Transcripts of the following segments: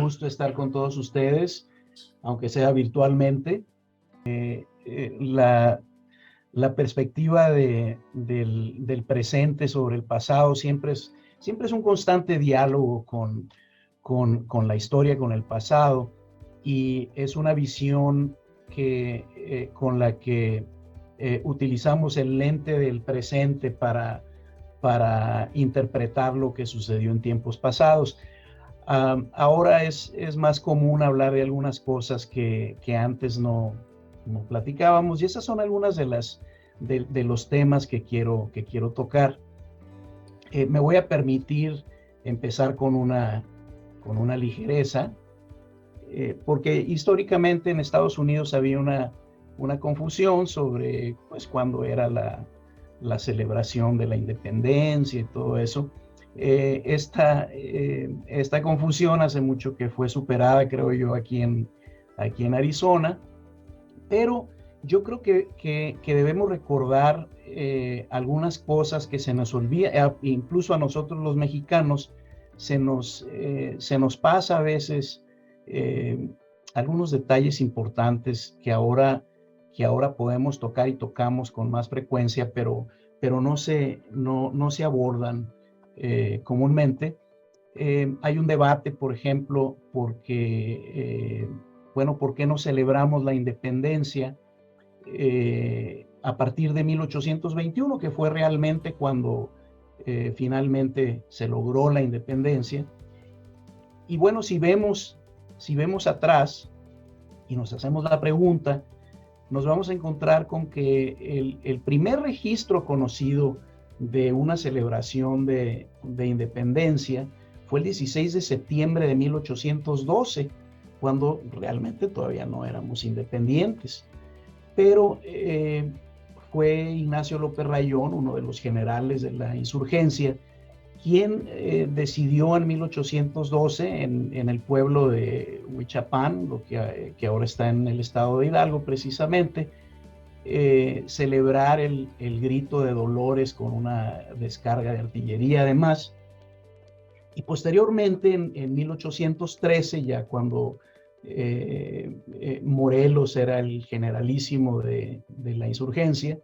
gusto estar con todos ustedes, aunque sea virtualmente. La perspectiva del presente sobre el pasado siempre es un constante diálogo con la historia, con el pasado, y es una visión con la que utilizamos el lente del presente para interpretar lo que sucedió en tiempos pasados. Ahora es más común hablar de algunas cosas que antes no platicábamos, y esas son algunas de los temas que quiero tocar. Me voy a permitir empezar con una ligereza, porque históricamente en Estados Unidos había una confusión sobre pues cuándo era la celebración de la independencia y todo eso. Esta confusión hace mucho que fue superada, creo yo, aquí en Arizona, pero yo creo que debemos recordar algunas cosas que se nos olvida, incluso a nosotros los mexicanos se nos pasa a veces algunos detalles importantes que ahora podemos tocar y tocamos con más frecuencia, pero no se abordan comúnmente. Hay un debate, por ejemplo, porque ¿por qué no celebramos la independencia a partir de 1821, que fue realmente cuando finalmente se logró la independencia? Y bueno, si vemos atrás y nos hacemos la pregunta, nos vamos a encontrar con que el primer registro conocido de una celebración de independencia fue el 16 de septiembre de 1812, cuando realmente todavía no éramos independientes. Pero fue Ignacio López Rayón, uno de los generales de la insurgencia, quien decidió en 1812 en el pueblo de Huichapán, lo que ahora está en el estado de Hidalgo precisamente, celebrar el grito de Dolores con una descarga de artillería además. Y posteriormente, en 1813, ya cuando Morelos era el generalísimo de la insurgencia,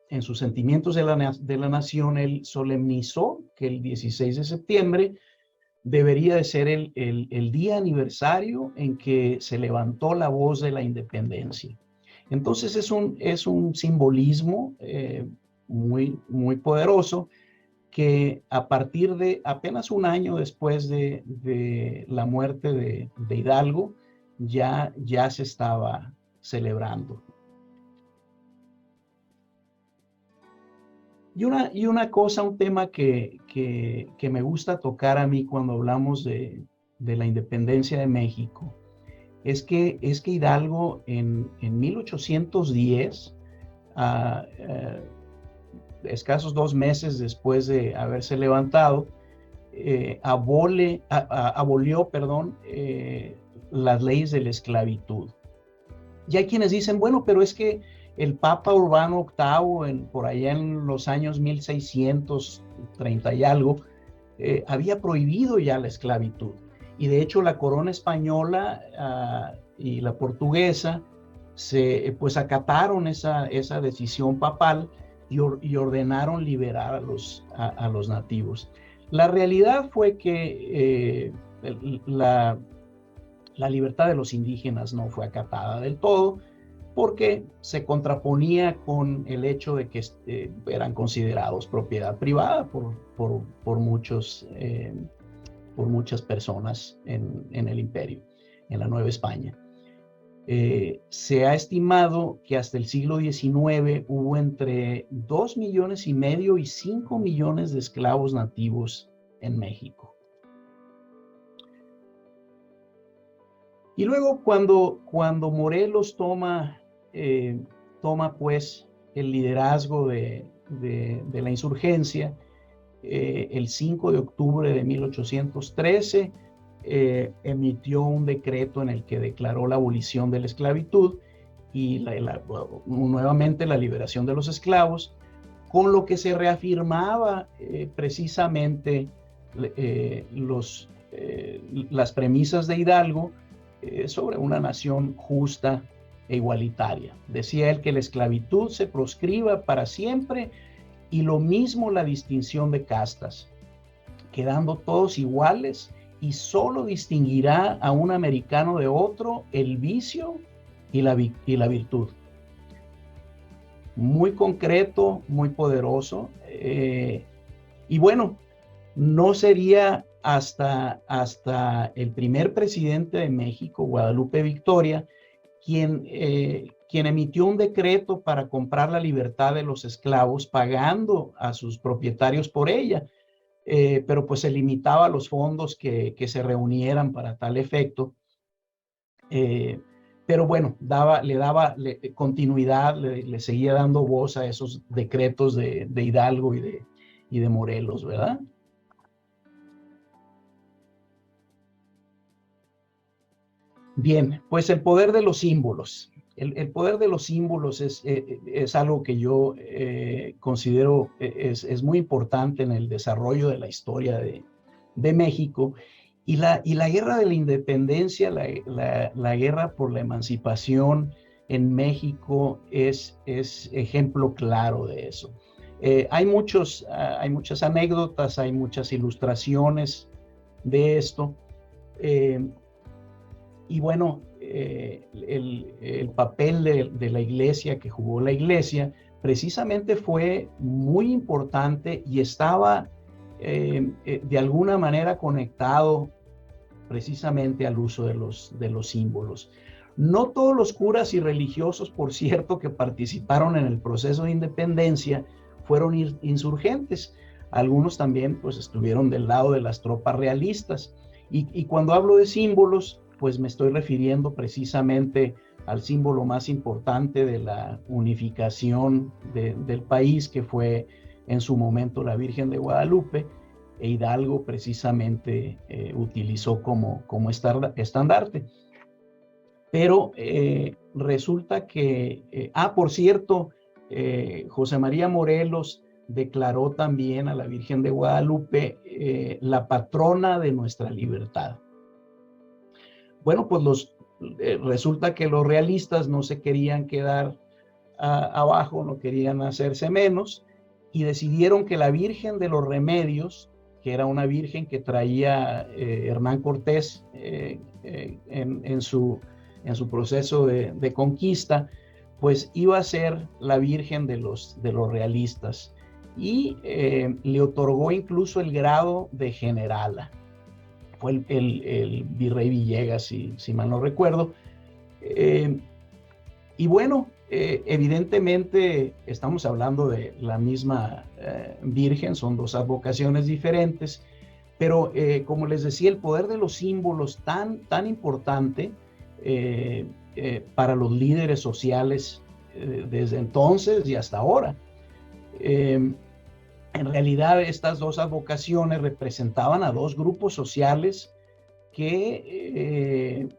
en sus sentimientos de la nación, él solemnizó que el 16 de septiembre debería de ser el día aniversario en que se levantó la voz de la independencia. Entonces es un simbolismo muy, muy poderoso, que a partir de apenas un año después de la muerte de Hidalgo, ya se estaba celebrando. Y una cosa, un tema que me gusta tocar a mí cuando hablamos de la independencia de México, es que Hidalgo en 1810, escasos 2 meses después de haberse levantado, abolió las leyes de la esclavitud. Y hay quienes dicen, bueno, pero es que el Papa Urbano VIII, por allá en los años 1630 y algo, había prohibido ya la esclavitud. Y de hecho la corona española y la portuguesa pues acataron esa decisión papal y ordenaron liberar a los nativos. La realidad fue que la libertad de los indígenas no fue acatada del todo, porque se contraponía con el hecho de que eran considerados propiedad privada por muchas personas en el imperio, en la Nueva España. Se ha estimado que hasta el siglo XIX hubo entre 2,5 millones y 5 millones de esclavos nativos en México. Y luego cuando Morelos toma pues el liderazgo de la insurgencia, el 5 de octubre de 1813, emitió un decreto en el que declaró la abolición de la esclavitud y nuevamente la liberación de los esclavos, con lo que se reafirmaba precisamente las premisas de Hidalgo sobre una nación justa e igualitaria. Decía él que la esclavitud se proscriba para siempre y lo mismo la distinción de castas, quedando todos iguales, y solo distinguirá a un americano de otro el vicio y la virtud. Muy concreto, muy poderoso. Y bueno, no sería hasta el primer presidente de México, Guadalupe Victoria, quien emitió un decreto para comprar la libertad de los esclavos, pagando a sus propietarios por ella. Pero pues se limitaba a los fondos que se reunieran para tal efecto. Pero bueno, le daba continuidad, le seguía dando voz a esos decretos de Hidalgo y de Morelos, ¿verdad? Bien, pues el poder de los símbolos. El poder de los símbolos es algo que yo considero es muy importante en el desarrollo de la historia de México. Y la guerra de la independencia, la guerra por la emancipación en México es ejemplo claro de eso. Hay muchas anécdotas, hay muchas ilustraciones de esto. Y bueno, el papel de la iglesia, que jugó la iglesia, precisamente fue muy importante y estaba de alguna manera conectado precisamente al uso de los símbolos. No todos los curas y religiosos, por cierto, que participaron en el proceso de independencia fueron insurgentes. Algunos también pues estuvieron del lado de las tropas realistas. Y cuando hablo de símbolos, pues me estoy refiriendo precisamente al símbolo más importante de la unificación del país, que fue en su momento la Virgen de Guadalupe, e Hidalgo precisamente utilizó como estandarte. Pero resulta que, por cierto, José María Morelos declaró también a la Virgen de Guadalupe la patrona de nuestra libertad. Bueno, pues resulta que los realistas no se querían quedar abajo, no querían hacerse menos, y decidieron que la Virgen de los Remedios, que era una virgen que traía Hernán Cortés en su proceso de conquista, pues iba a ser la Virgen de los realistas, y le otorgó incluso el grado de generala. Fue el virrey Villegas, si mal no recuerdo. Y bueno, evidentemente estamos hablando de la misma Virgen, son dos advocaciones diferentes, pero como les decía, el poder de los símbolos tan importante para los líderes sociales desde entonces y hasta ahora. En realidad, estas dos advocaciones representaban a dos grupos sociales que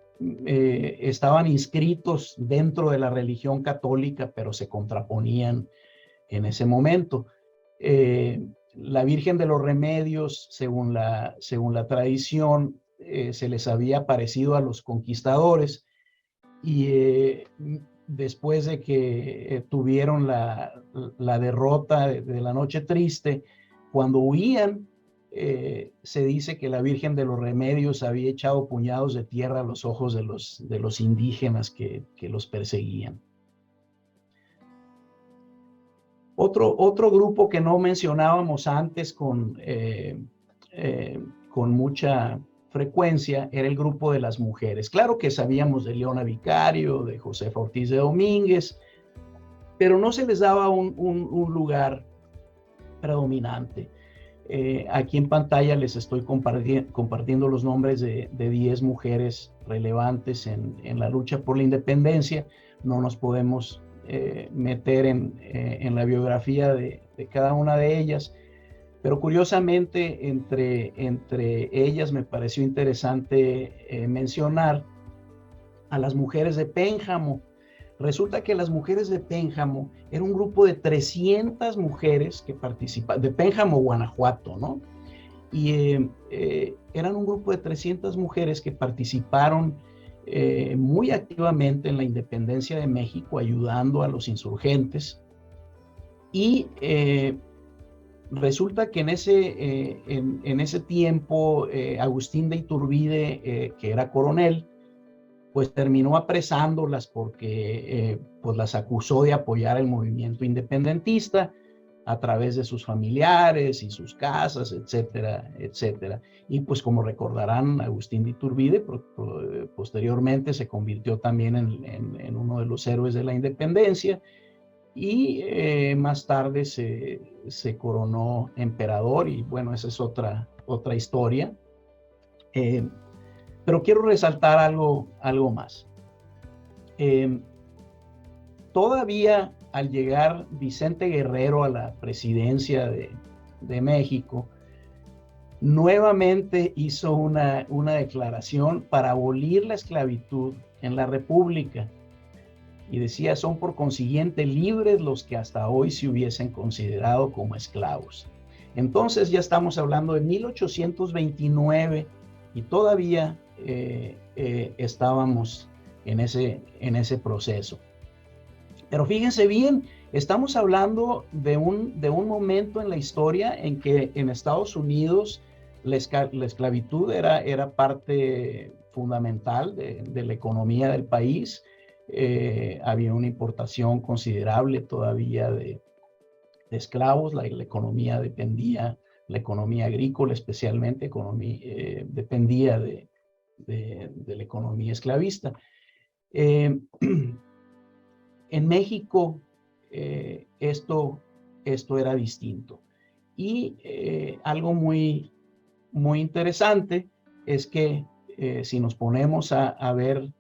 estaban inscritos dentro de la religión católica, pero se contraponían en ese momento. La Virgen de los Remedios, según la tradición, se les había aparecido a los conquistadores, y después de que tuvieron la derrota de la Noche Triste, cuando huían, se dice que la Virgen de los Remedios había echado puñados de tierra a los ojos de los indígenas que los perseguían. Otro grupo que no mencionábamos antes con mucha frecuencia era el grupo de las mujeres. Claro que sabíamos de Leona Vicario, de Josefa Ortiz de Domínguez, pero no se les daba un lugar predominante. Aquí en pantalla les estoy compartiendo los nombres de 10 mujeres relevantes en la lucha por la independencia. No nos podemos meter en la biografía de cada una de ellas, pero curiosamente entre ellas me pareció interesante mencionar a las mujeres de Pénjamo. Resulta que las mujeres de Pénjamo era un grupo de 300 mujeres que participaban, de Pénjamo, Guanajuato, ¿no? y eran un grupo de 300 mujeres que participaron muy activamente en la independencia de México, ayudando a los insurgentes. Y resulta que en ese tiempo Agustín de Iturbide, que era coronel, pues terminó apresándolas porque pues las acusó de apoyar el movimiento independentista a través de sus familiares y sus casas, etcétera, etcétera. Y pues como recordarán, Agustín de Iturbide posteriormente se convirtió también en uno de los héroes de la independencia, y más tarde se coronó emperador, y bueno, esa es otra historia. Pero quiero resaltar algo más. Todavía al llegar Vicente Guerrero a la presidencia de México, nuevamente hizo una declaración para abolir la esclavitud en la República. Y decía, son por consiguiente libres los que hasta hoy se hubiesen considerado como esclavos. Entonces ya estamos hablando de 1829 y todavía estábamos en ese proceso. Pero fíjense bien, estamos hablando de un momento en la historia en que en Estados Unidos la esclavitud era parte fundamental de la economía del país. Había una importación considerable todavía de esclavos. La economía dependía, la economía agrícola especialmente, dependía de la economía esclavista. En México esto era distinto. Y algo muy, muy interesante es que si nos ponemos a ver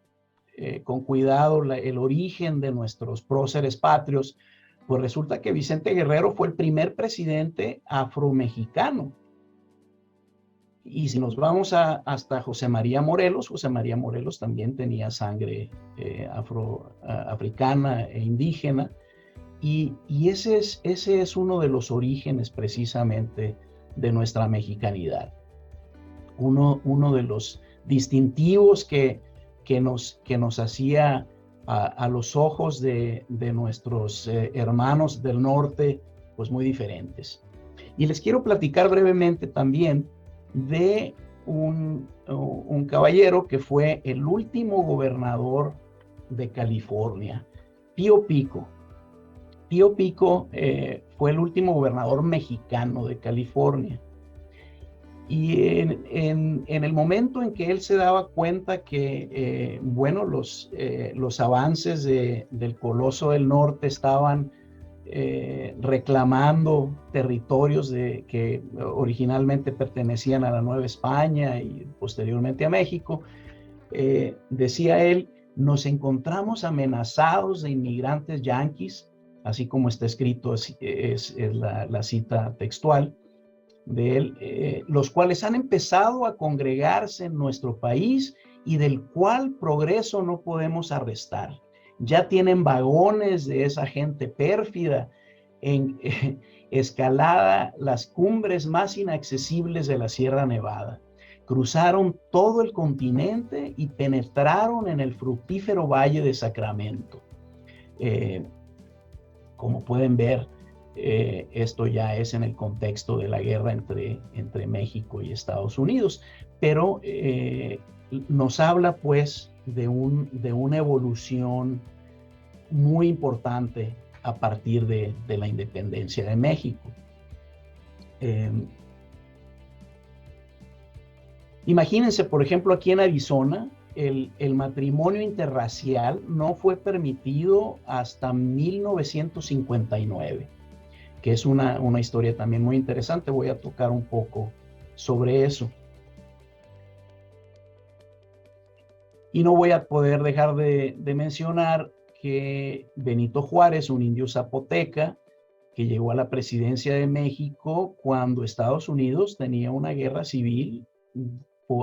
con cuidado el origen de nuestros próceres patrios, pues resulta que Vicente Guerrero fue el primer presidente afromexicano. Y si nos vamos hasta José María Morelos también tenía sangre africana e indígena. Y ese es uno de los orígenes precisamente de nuestra mexicanidad. Uno de los distintivos que nos hacía a los ojos de nuestros hermanos del norte, pues muy diferentes. Y les quiero platicar brevemente también de un caballero que fue el último gobernador de California, Pío Pico. Pío Pico fue el último gobernador mexicano de California. Y en el momento en que él se daba cuenta que, bueno, los avances del Coloso del Norte estaban reclamando territorios que originalmente pertenecían a la Nueva España y posteriormente a México, decía él, nos encontramos amenazados de inmigrantes yanquis, así como está escrito, es la cita textual de él, los cuales han empezado a congregarse en nuestro país y del cual progreso no podemos arrestar. Ya tienen vagones de esa gente pérfida escalada las cumbres más inaccesibles de la Sierra Nevada. Cruzaron todo el continente y penetraron en el fructífero valle de Sacramento. Como pueden ver, esto ya es en el contexto de la guerra entre México y Estados Unidos, pero nos habla pues de una evolución muy importante a partir de la independencia de México. Imagínense, por ejemplo, aquí en Arizona, el matrimonio interracial no fue permitido hasta 1959, que es una historia también muy interesante. Voy a tocar un poco sobre eso. Y no voy a poder dejar de mencionar que Benito Juárez, un indio zapoteca, que llegó a la presidencia de México cuando Estados Unidos tenía una guerra civil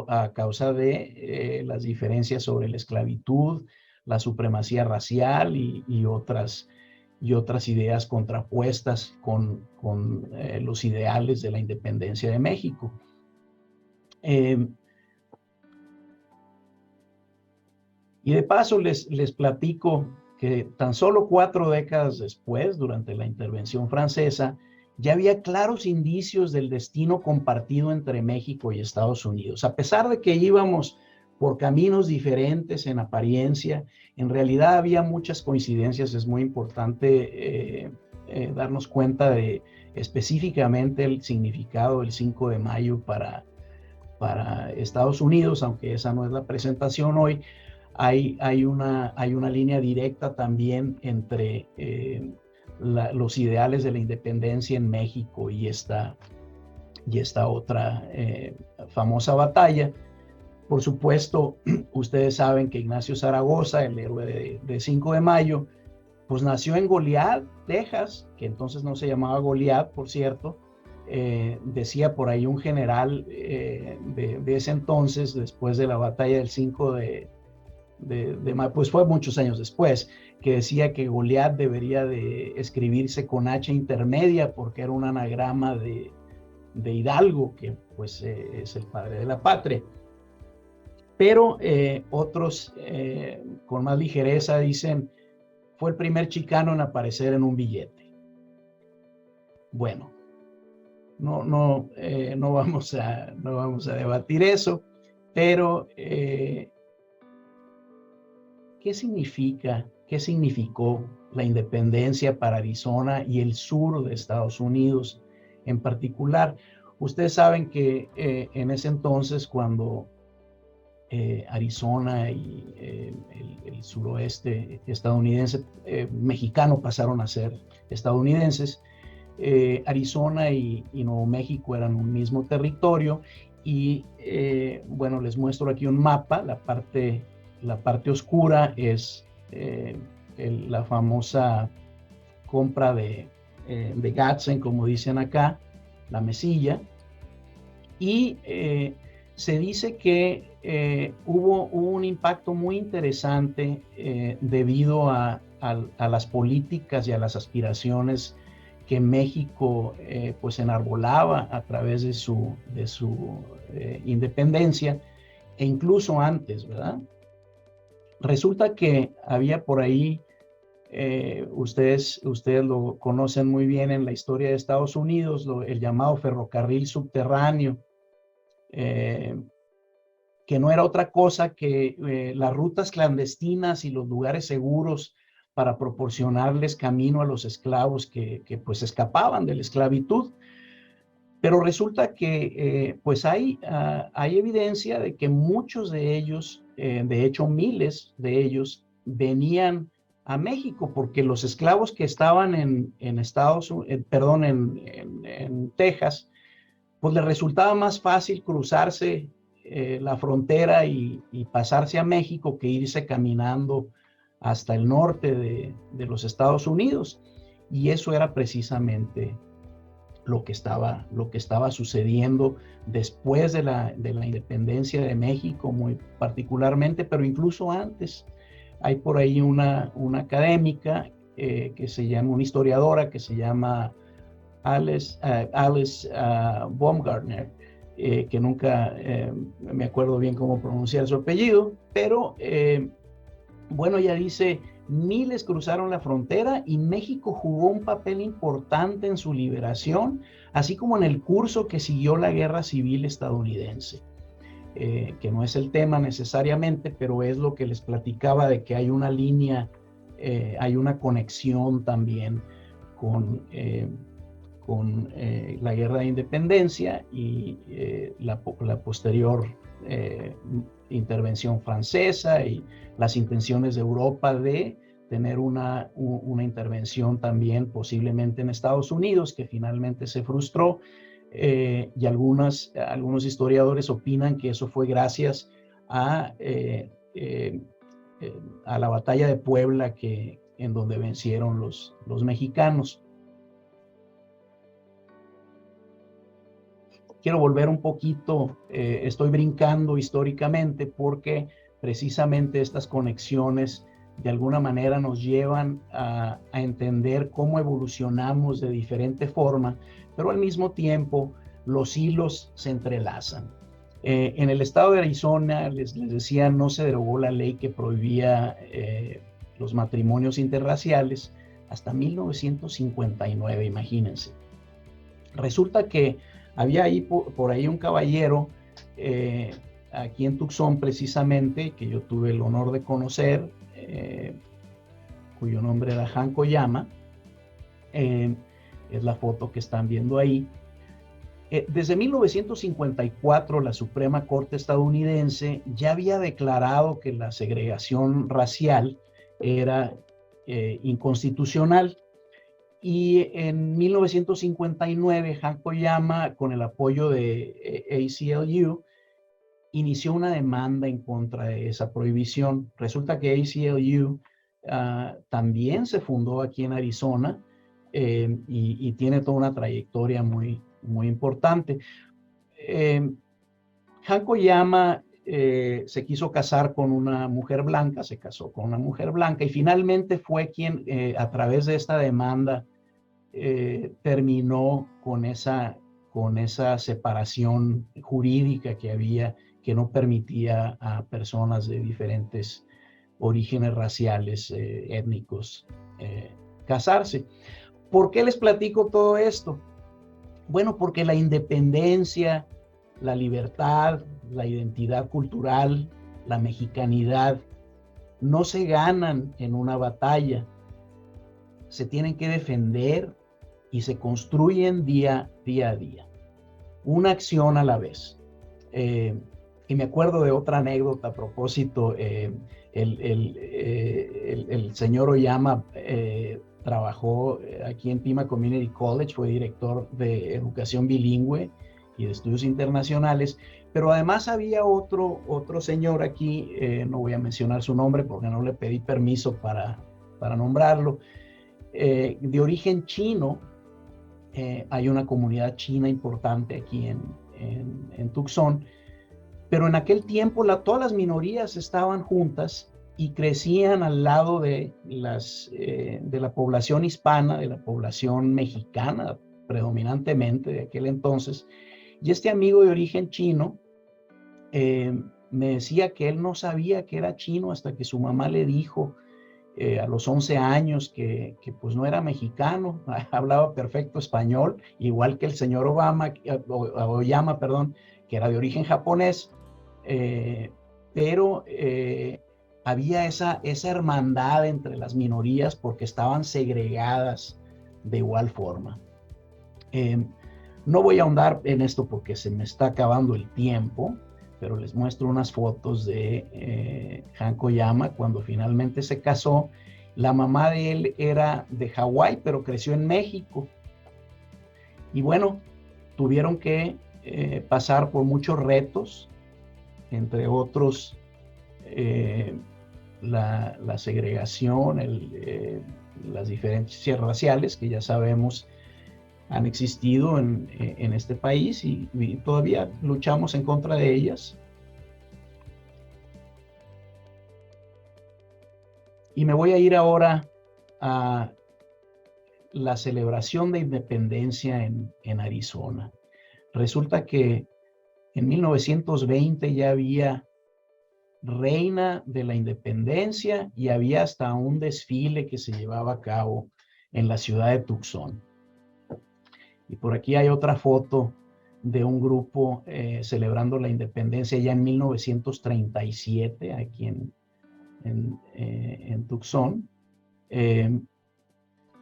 a causa de las diferencias sobre la esclavitud, la supremacía racial y otras ideas contrapuestas con los ideales de la independencia de México. Eh, y de paso les platico que tan solo 4 décadas después, durante la intervención francesa, ya había claros indicios del destino compartido entre México y Estados Unidos. A pesar de que íbamos por caminos diferentes en apariencia, en realidad había muchas coincidencias. Es muy importante darnos cuenta de específicamente el significado del 5 de mayo para Estados Unidos, aunque esa no es la presentación hoy. Hay una línea directa también entre los ideales de la independencia en México y esta otra famosa batalla. Por supuesto, ustedes saben que Ignacio Zaragoza, el héroe de 5 de mayo, pues nació en Goliad, Texas, que entonces no se llamaba Goliad, por cierto. Decía por ahí un general de ese entonces, después de la batalla del 5 de mayo, pues fue muchos años después, que decía que Goliat debería de escribirse con H intermedia porque era un anagrama de Hidalgo, que pues es el padre de la patria. Pero otros con más ligereza dicen, fue el primer chicano en aparecer en un billete. Bueno, no vamos a debatir eso, pero ¿qué significó la independencia para Arizona y el sur de Estados Unidos en particular? Ustedes saben que en ese entonces, cuando Arizona y el suroeste estadounidense, mexicano, pasaron a ser estadounidenses, Arizona y Nuevo México eran un mismo territorio. Y bueno, les muestro aquí un mapa. La parte oscura es la famosa compra de Gadsden, como dicen acá, la mesilla. Y se dice que hubo un impacto muy interesante debido a las políticas y a las aspiraciones que México pues enarbolaba a través de su independencia, e incluso antes, ¿verdad? Resulta que había por ahí, ustedes lo conocen muy bien en la historia de Estados Unidos, el llamado ferrocarril subterráneo, que no era otra cosa que las rutas clandestinas y los lugares seguros para proporcionarles camino a los esclavos que pues escapaban de la esclavitud. Pero resulta que pues hay evidencia de que muchos de ellos, de hecho miles de ellos, venían a México, porque los esclavos que estaban en Texas, pues les resultaba más fácil cruzarse la frontera y pasarse a México que irse caminando hasta el norte de los Estados Unidos. Y eso era precisamente lo que estaba sucediendo después de la independencia de México, muy particularmente, pero incluso antes. Hay por ahí una académica una historiadora que se llama Alice Baumgartner, que nunca me acuerdo bien cómo pronunciar su apellido, pero bueno, ella dice, miles cruzaron la frontera y México jugó un papel importante en su liberación, así como en el curso que siguió la Guerra Civil estadounidense, que no es el tema necesariamente, pero es lo que les platicaba de que hay una línea, hay una conexión también con la Guerra de Independencia y la posterior intervención francesa y las intenciones de Europa de tener una intervención también posiblemente en Estados Unidos, que finalmente se frustró, y algunos historiadores opinan que eso fue gracias a la batalla de Puebla, en donde vencieron los mexicanos. Quiero volver un poquito, estoy brincando históricamente porque precisamente estas conexiones de alguna manera nos llevan a entender cómo evolucionamos de diferente forma, pero al mismo tiempo los hilos se entrelazan. En el estado de Arizona, les decía, no se derogó la ley que prohibía los matrimonios interraciales hasta 1959, imagínense. Resulta que había ahí por ahí un caballero aquí en Tucson precisamente, que yo tuve el honor de conocer, cuyo nombre era Han Koyama. Es la foto que están viendo ahí. Desde 1954, la Suprema Corte estadounidense ya había declarado que la segregación racial era inconstitucional. Y en 1959, Han Koyama, con el apoyo de ACLU, inició una demanda en contra de esa prohibición. Resulta que ACLU también se fundó aquí en Arizona y tiene toda una trayectoria muy importante. Han Koyama se quiso casar con una mujer blanca, se casó con una mujer blanca y finalmente fue quien a través de esta demanda terminó con esa separación jurídica que había, que no permitía a personas de diferentes orígenes raciales, étnicos, casarse. ¿Por qué les platico todo esto? Bueno, porque la independencia, la libertad, la identidad cultural, la mexicanidad, no se ganan en una batalla. Se tienen que defender y se construyen día a día. Una acción a la vez. Y me acuerdo de otra anécdota a propósito. El señor Oyama trabajó aquí en Pima Community College, fue director de educación bilingüe y de estudios internacionales, pero además había otro señor aquí, no voy a mencionar su nombre porque no le pedí permiso para nombrarlo, de origen chino. Hay una comunidad china importante aquí en Tucson, pero en aquel tiempo todas las minorías estaban juntas y crecían al lado de la población hispana, de la población mexicana predominantemente de aquel entonces. Y este amigo de origen chino me decía que él no sabía que era chino hasta que su mamá le dijo a los 11 años que pues no era mexicano, hablaba perfecto español, igual que el señor Oyama, perdón, que era de origen japonés, pero había esa hermandad entre las minorías porque estaban segregadas de igual forma. No voy a ahondar en esto porque se me está acabando el tiempo, pero les muestro unas fotos de Han Koyama cuando finalmente se casó. La mamá de él era de Hawái, pero creció en México. Y bueno, tuvieron que pasar por muchos retos, entre otros la segregación, las diferencias raciales que ya sabemos han existido en este país y todavía luchamos en contra de ellas. Y me voy a ir ahora a la celebración de independencia en Arizona. Resulta que en 1920 ya había reina de la independencia y había hasta un desfile que se llevaba a cabo en la ciudad de Tucson. Y por aquí hay otra foto de un grupo celebrando la independencia ya en 1937 aquí en Tucson.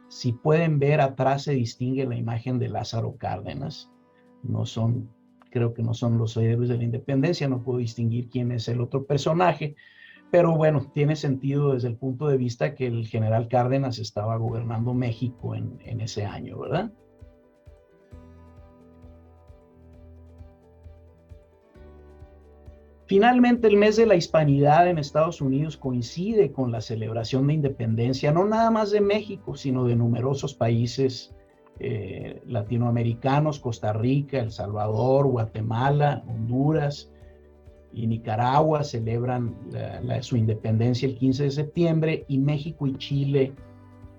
Si pueden ver, atrás se distingue la imagen de Lázaro Cárdenas. Creo que no son los héroes de la independencia, no puedo distinguir quién es el otro personaje, pero bueno, tiene sentido desde el punto de vista que el general Cárdenas estaba gobernando México en ese año, ¿verdad? Finalmente, el mes de la hispanidad en Estados Unidos coincide con la celebración de independencia, no nada más de México, sino de numerosos países latinoamericanos, Costa Rica, El Salvador, Guatemala, Honduras y Nicaragua celebran su independencia el 15 de septiembre y México y Chile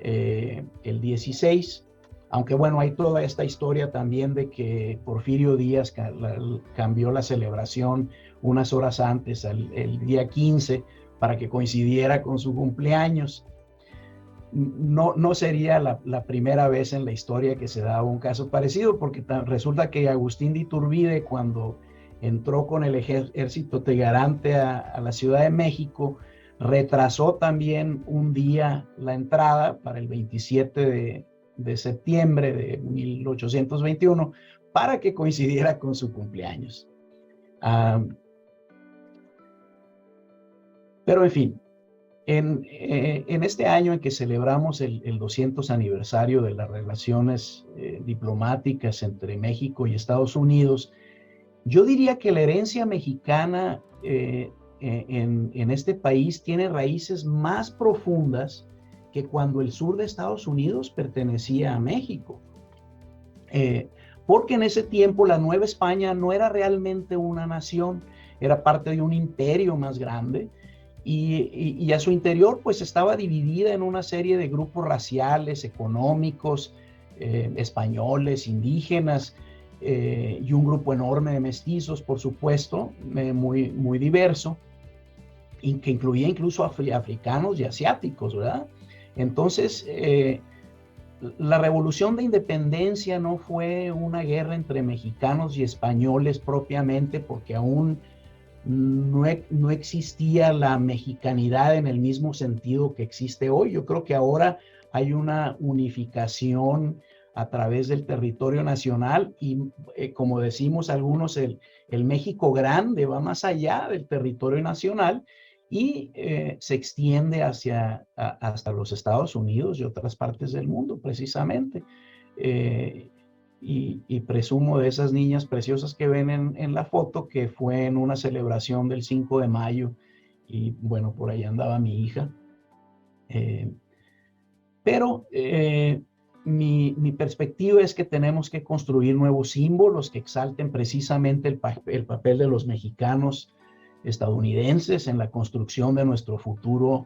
el 16. Aunque bueno, hay toda esta historia también de que Porfirio Díaz cambió la celebración unas horas antes, el día 15, para que coincidiera con su cumpleaños. No sería la primera vez en la historia que se daba un caso parecido, porque resulta que Agustín de Iturbide, cuando entró con el ejército trigarante a la Ciudad de México, retrasó también un día la entrada para el 27 de septiembre de 1821 para que coincidiera con su cumpleaños. Pero en fin, en este año en que celebramos el 200 aniversario de las relaciones diplomáticas entre México y Estados Unidos, yo diría que la herencia mexicana en este país tiene raíces más profundas que cuando el sur de Estados Unidos pertenecía a México. Porque en ese tiempo la Nueva España no era realmente una nación, era parte de un imperio más grande, y a su interior pues estaba dividida en una serie de grupos raciales, económicos, españoles, indígenas, y un grupo enorme de mestizos, por supuesto, muy diverso, y que incluía incluso africanos y asiáticos, ¿verdad? Entonces, la revolución de independencia no fue una guerra entre mexicanos y españoles propiamente, porque aún no existía la mexicanidad en el mismo sentido que existe hoy. Yo creo que ahora hay una unificación a través del territorio nacional y, como decimos algunos, el México grande va más allá del territorio nacional y se extiende hasta los Estados Unidos y otras partes del mundo, precisamente. Y presumo de esas niñas preciosas que ven en la foto que fue en una celebración del 5 de mayo y bueno, por ahí andaba mi hija. Pero mi perspectiva es que tenemos que construir nuevos símbolos que exalten precisamente el papel de los mexicanos estadounidenses en la construcción de nuestro futuro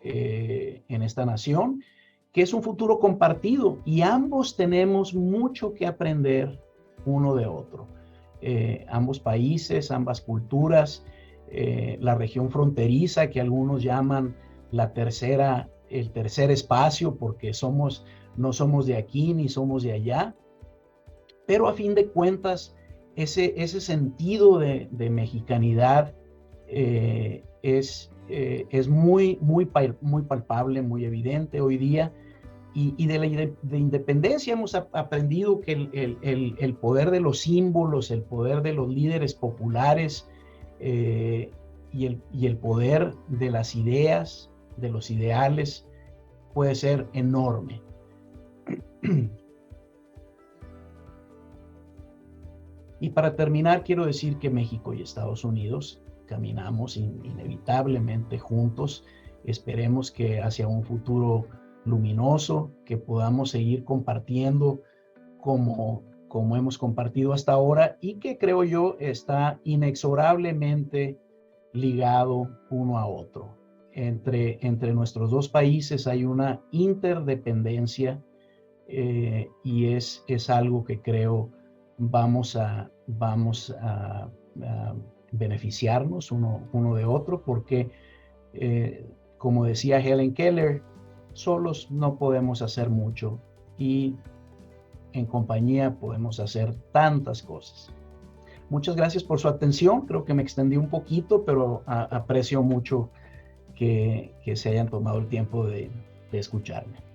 en esta nación, que es un futuro compartido y ambos tenemos mucho que aprender uno de otro. Ambos países, ambas culturas, la región fronteriza que algunos llaman el tercer espacio porque no somos de aquí ni somos de allá, pero a fin de cuentas ese sentido de mexicanidad es muy palpable, muy evidente hoy día. Y de independencia hemos aprendido que el poder de los símbolos, el poder de los líderes populares y el poder de las ideas, de los ideales, puede ser enorme. Y para terminar, quiero decir que México y Estados Unidos caminamos inevitablemente juntos. Esperemos que hacia un futuro luminoso, que podamos seguir compartiendo como hemos compartido hasta ahora y que creo yo está inexorablemente ligado uno a otro. Entre nuestros dos países hay una interdependencia y es algo que creo vamos a beneficiarnos uno de otro porque, como decía Helen Keller, solos no podemos hacer mucho y en compañía podemos hacer tantas cosas. Muchas gracias por su atención. Creo que me extendí un poquito, pero aprecio mucho que se hayan tomado el tiempo de escucharme.